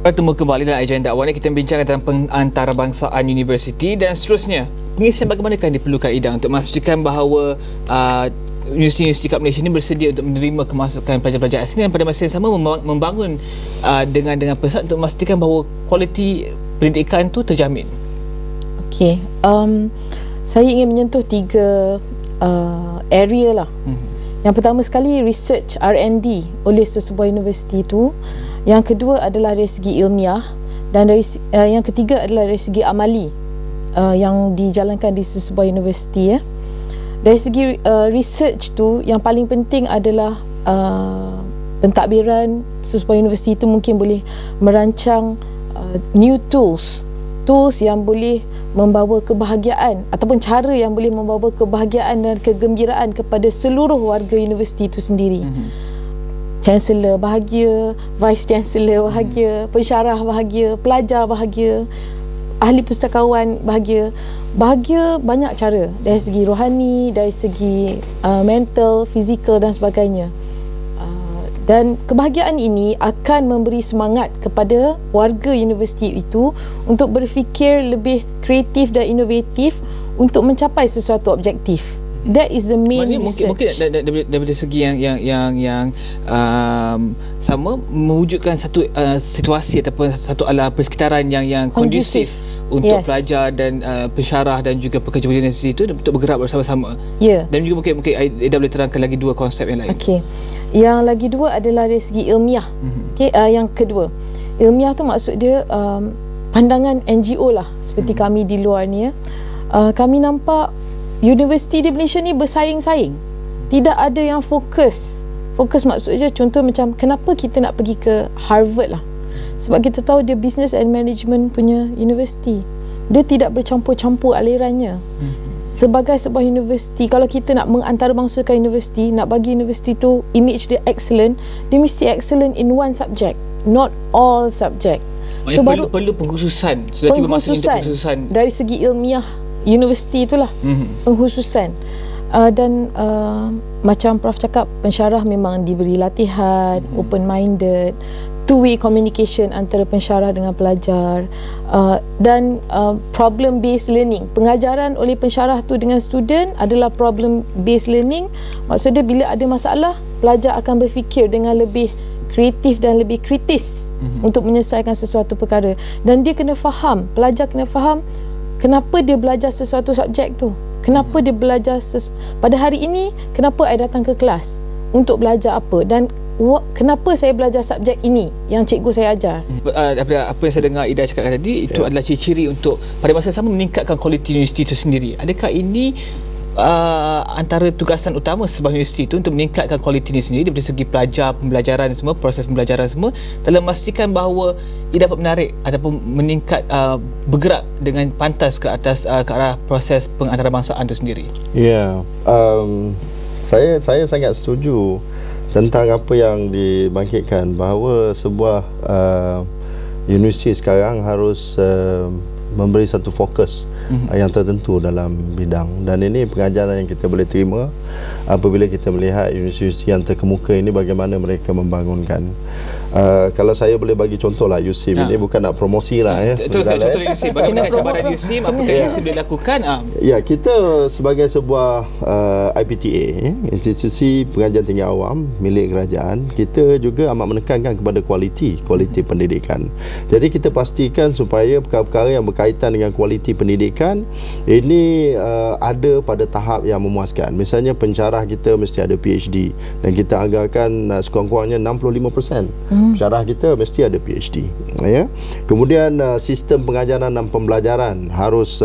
Bertemu kembali dalam agenda awal ini, kita bincang tentang pengantarbangsaan universiti dan seterusnya. Pengisian bagaimanakah yang diperlukan IDA untuk memastikan bahawa universiti-universiti kat Malaysia ini bersedia untuk menerima kemasukan pelajar-pelajar asing dan pada masa yang sama membangun dengan pesat untuk memastikan bahawa kualiti pendidikan itu terjamin. Okey, saya ingin menyentuh tiga area lah. Yang pertama sekali, research R&D oleh sesebuah universiti itu. Yang kedua adalah dari segi ilmiah, dan yang ketiga adalah dari segi amali yang dijalankan di sesebuah universiti. Dari segi research tu, yang paling penting adalah pentadbiran sesebuah universiti itu mungkin boleh merancang new tools yang boleh membawa kebahagiaan ataupun cara yang boleh membawa kebahagiaan dan kegembiraan kepada seluruh warga universiti itu sendiri. Chancellor bahagia, Vice Chancellor bahagia, pensyarah bahagia, pelajar bahagia, ahli pustakawan bahagia. Bahagia banyak cara, dari segi rohani, dari segi mental, fizikal dan sebagainya. Dan kebahagiaan ini akan memberi semangat kepada warga universiti itu untuk berfikir lebih kreatif dan inovatif untuk mencapai sesuatu objektif. That is the main research. Mungkin daripada segi yang sama, mewujudkan satu situasi ataupun satu ala persekitaran yang kondusif untuk pelajar dan pensyarah dan juga pekerja universiti itu untuk bergerak bersama-sama. Dan juga mungkin Ida boleh terangkan lagi dua konsep yang lain. Okey. Yang lagi dua adalah dari segi ilmiah. Okey, yang kedua, ilmiah tu maksud dia pandangan NGO lah, seperti kami di luar ni. Kami nampak universiti di Malaysia ni bersaing-saing. Tidak ada yang fokus. Fokus maksudnya contoh macam kenapa kita nak pergi ke Harvard lah. Sebab kita tahu dia business and management punya universiti. Dia tidak bercampur-campur alirannya. Sebagai sebuah universiti, kalau kita nak mengantarabangsakan universiti, nak bagi universiti tu image dia excellent, dia mesti excellent in one subject, not all subject. So perlu pengkhususan. Sudah tiba masa untuk pengkhususan dari segi ilmiah universiti itulah, pengkhususan. Dan macam Prof cakap, pensyarah memang diberi latihan, open minded, two-way communication antara pensyarah dengan pelajar, dan problem based learning. Pengajaran oleh pensyarah tu dengan student adalah problem based learning. Maksudnya bila ada masalah, pelajar akan berfikir dengan lebih kreatif dan lebih kritis untuk menyelesaikan sesuatu perkara. Dan dia kena faham, pelajar kena faham kenapa dia belajar sesuatu subjek tu. Kenapa dia belajar pada hari ini, kenapa saya datang ke kelas untuk belajar apa, dan kenapa saya belajar subjek ini yang cikgu saya ajar. Apa yang saya dengar Ida cakapkan tadi, itu adalah ciri-ciri untuk pada masa sama meningkatkan kualiti universiti itu sendiri. Adakah ini antara tugasan utama sebuah universiti itu untuk meningkatkan kualiti ini sendiri dari segi pelajar, pembelajaran semua, proses pembelajaran semua, dalam memastikan bahawa ia dapat menarik ataupun meningkat, bergerak dengan pantas ke atas ke arah proses pengantarbangsaan itu sendiri? Saya sangat setuju tentang apa yang dibangkitkan, bahawa sebuah universiti sekarang harus memberi satu fokus yang tertentu dalam bidang, dan ini pengajaran yang kita boleh terima apabila kita melihat universiti yang terkemuka ini bagaimana mereka membangunkan. Kalau saya boleh bagi contoh lah, USIM ini bukan nak promosi lah contoh USIM, bagaimana cabaran USIM, apakah USIM boleh lakukan? Ya, kita sebagai sebuah IPTA, institusi pengajian tinggi awam milik kerajaan, kita juga amat menekankan kepada kualiti pendidikan. Jadi kita pastikan supaya perkara-perkara yang berkaitan dengan kualiti pendidikan ini ada pada tahap yang memuaskan. Misalnya pensyarah kita mesti ada PhD, dan kita anggarkan sekurang-kurangnya 65% pensyarah kita mesti ada PhD. Kemudian sistem pengajaran dan pembelajaran harus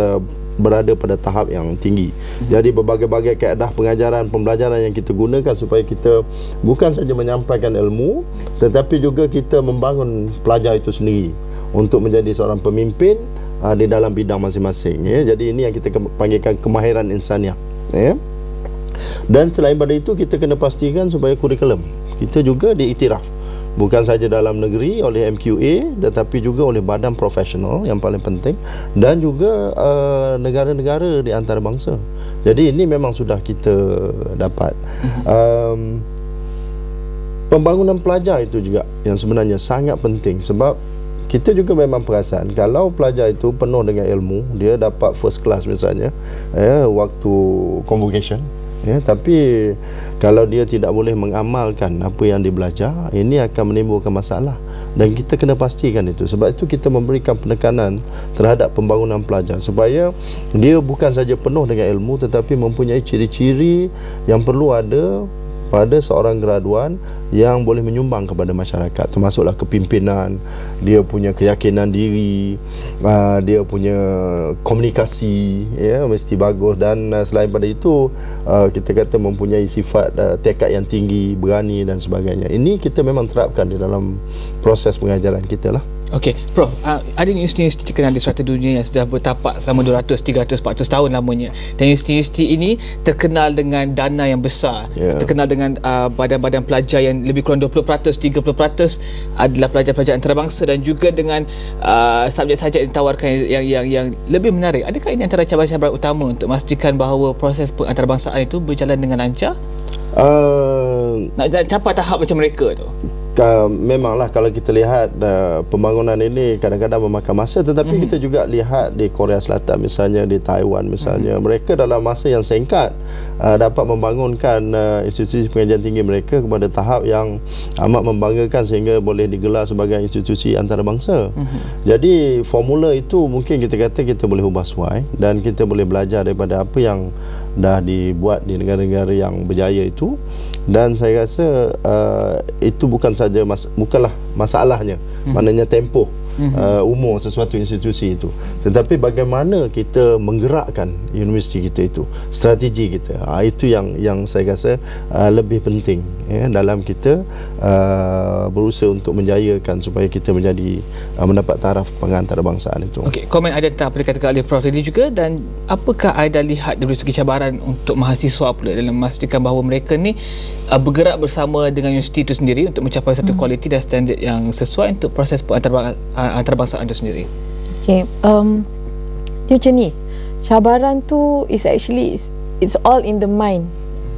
berada pada tahap yang tinggi. Jadi berbagai-bagai kaedah pengajaran pembelajaran yang kita gunakan supaya kita bukan saja menyampaikan ilmu, tetapi juga kita membangun pelajar itu sendiri untuk menjadi seorang pemimpin di dalam bidang masing-masing. Jadi ini yang kita panggilkan kemahiran insaniah. Dan selain pada itu, kita kena pastikan supaya kurikulum kita juga diiktiraf, bukan saja dalam negeri oleh MQA, tetapi juga oleh badan profesional yang paling penting, dan juga negara-negara di antarabangsa. Jadi ini memang sudah kita dapat. Pembangunan pelajar itu juga yang sebenarnya sangat penting, sebab kita juga memang perasan kalau pelajar itu penuh dengan ilmu, dia dapat first class misalnya waktu convocation, tapi kalau dia tidak boleh mengamalkan apa yang dia belajar, ini akan menimbulkan masalah. Dan kita kena pastikan itu. Sebab itu kita memberikan penekanan terhadap pembangunan pelajar supaya dia bukan saja penuh dengan ilmu, tetapi mempunyai ciri-ciri yang perlu ada pada seorang graduan yang boleh menyumbang kepada masyarakat, termasuklah kepimpinan, dia punya keyakinan diri, dia punya komunikasi mesti bagus, dan selain pada itu kita kata mempunyai sifat tekad yang tinggi, berani dan sebagainya. Ini kita memang terapkan di dalam proses pengajaran kita lah. Okey, Prof, ada universiti-universiti terkenal di serata dunia yang sudah bertapak selama 200, 300, 400 tahun lamanya. Dan universiti ini terkenal dengan dana yang besar, terkenal dengan badan-badan pelajar yang lebih kurang 20%, 30% adalah pelajar-pelajar antarabangsa, dan juga dengan subjek-subjek yang ditawarkan yang lebih menarik. Adakah ini antara cabaran-cabaran utama untuk memastikan bahawa proses antarbangsaan itu berjalan dengan lancar? Nak capai tahap macam mereka tu? Memanglah kalau kita lihat pembangunan ini kadang-kadang memakan masa, tetapi kita juga lihat di Korea Selatan misalnya, di Taiwan misalnya, mereka dalam masa yang singkat dapat membangunkan institusi pengajian tinggi mereka kepada tahap yang amat membanggakan sehingga boleh digelar sebagai institusi antarabangsa. Jadi formula itu mungkin kita kata kita boleh ubah suai, dan kita boleh belajar daripada apa yang dah dibuat di negara-negara yang berjaya itu. Dan saya rasa itu bukanlah masalahnya, maknanya tempoh umur sesuatu institusi itu, tetapi bagaimana kita menggerakkan universiti kita itu, strategi kita, itu yang saya rasa lebih penting dalam kita berusaha untuk menjayakan supaya kita mendapat taraf pengantarbangsaan itu. Okey, komen Aida tentang apa dikatakan oleh Prof tadi juga, dan apakah Aida lihat dari segi cabaran untuk mahasiswa pula dalam memastikan bahawa mereka ni bergerak bersama dengan universiti itu sendiri untuk mencapai satu kualiti dan standard yang sesuai untuk proses antarbangsaan itu sendiri? Okay, dia macam ni, cabaran tu is actually it's all in the mind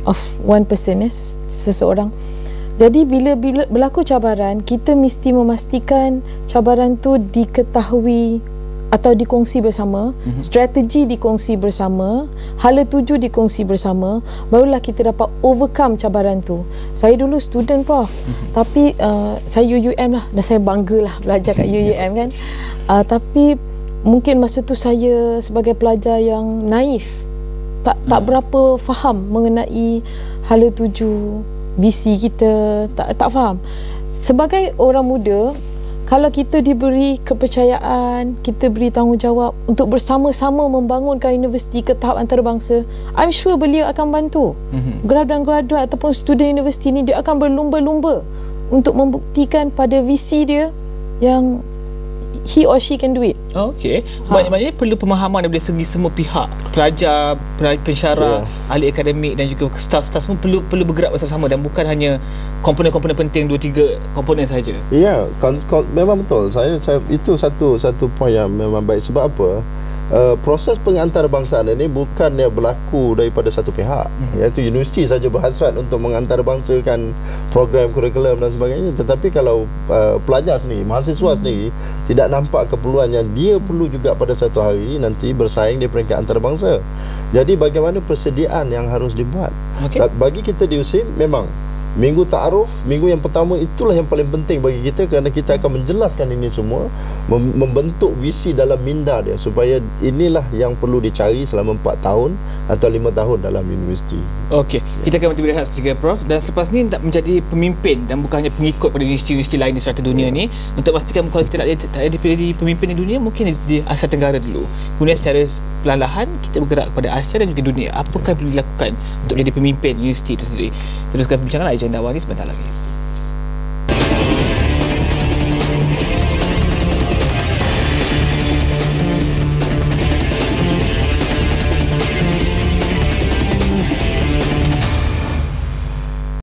of one person, seseorang. Jadi bila berlaku cabaran, kita mesti memastikan cabaran tu diketahui atau dikongsi bersama, strategi dikongsi bersama, hala tuju dikongsi bersama, barulah kita dapat overcome cabaran tu. Saya dulu student, Prof, tapi saya UUM lah, dan saya banggalah belajar kat UUM kan. Tapi mungkin masa tu saya sebagai pelajar yang naif, tak berapa faham mengenai hala tuju visi kita, tak faham. Sebagai orang muda, kalau kita diberi kepercayaan, kita beri tanggungjawab untuk bersama-sama membangunkan universiti ke tahap antarabangsa, I'm sure beliau akan bantu. Graduan-graduan ataupun student universiti ni, dia akan berlumba-lumba untuk membuktikan pada visi dia yang he or she can do it. Okey. Maknanya perlu pemahaman daripada segi semua pihak, pelajar, pensyarah, ahli akademik dan juga staf-staf semua perlu bergerak bersama-sama, dan bukan hanya komponen-komponen penting 2-3 komponen saja. Ya, memang betul. Saya itu satu poin yang memang baik. Sebab apa? Proses pengantarbangsaan ini bukannya berlaku daripada satu pihak, iaitu universiti saja berhasrat untuk mengantarabangsakan program kurikulum dan sebagainya, tetapi kalau pelajar sendiri, mahasiswa sendiri tidak nampak keperluan yang dia perlu juga pada satu hari nanti bersaing di peringkat antarabangsa. Jadi bagaimana persediaan yang harus dibuat? Bagi kita di USIM, memang minggu ta'aruf, minggu yang pertama itulah yang paling penting bagi kita, kerana kita akan menjelaskan ini semua, membentuk visi dalam minda dia, supaya inilah yang perlu dicari selama 4 tahun atau 5 tahun dalam universiti. Okey, kita akan berhenti berehat sekejap, Prof, dan selepas ni nak menjadi pemimpin dan bukan hanya pengikut pada universiti-universiti lain di serata dunia ni, untuk pastikan kalau kita tak ada dipilih pemimpin di dunia, mungkin di Asia Tenggara dulu, kemudian secara perlahan-lahan kita bergerak kepada Asia dan juga dunia. Apakah yang perlu dilakukan untuk menjadi pemimpin universiti itu sendiri? Teruskan perbincangan Agenda Awal ni sebentar lagi.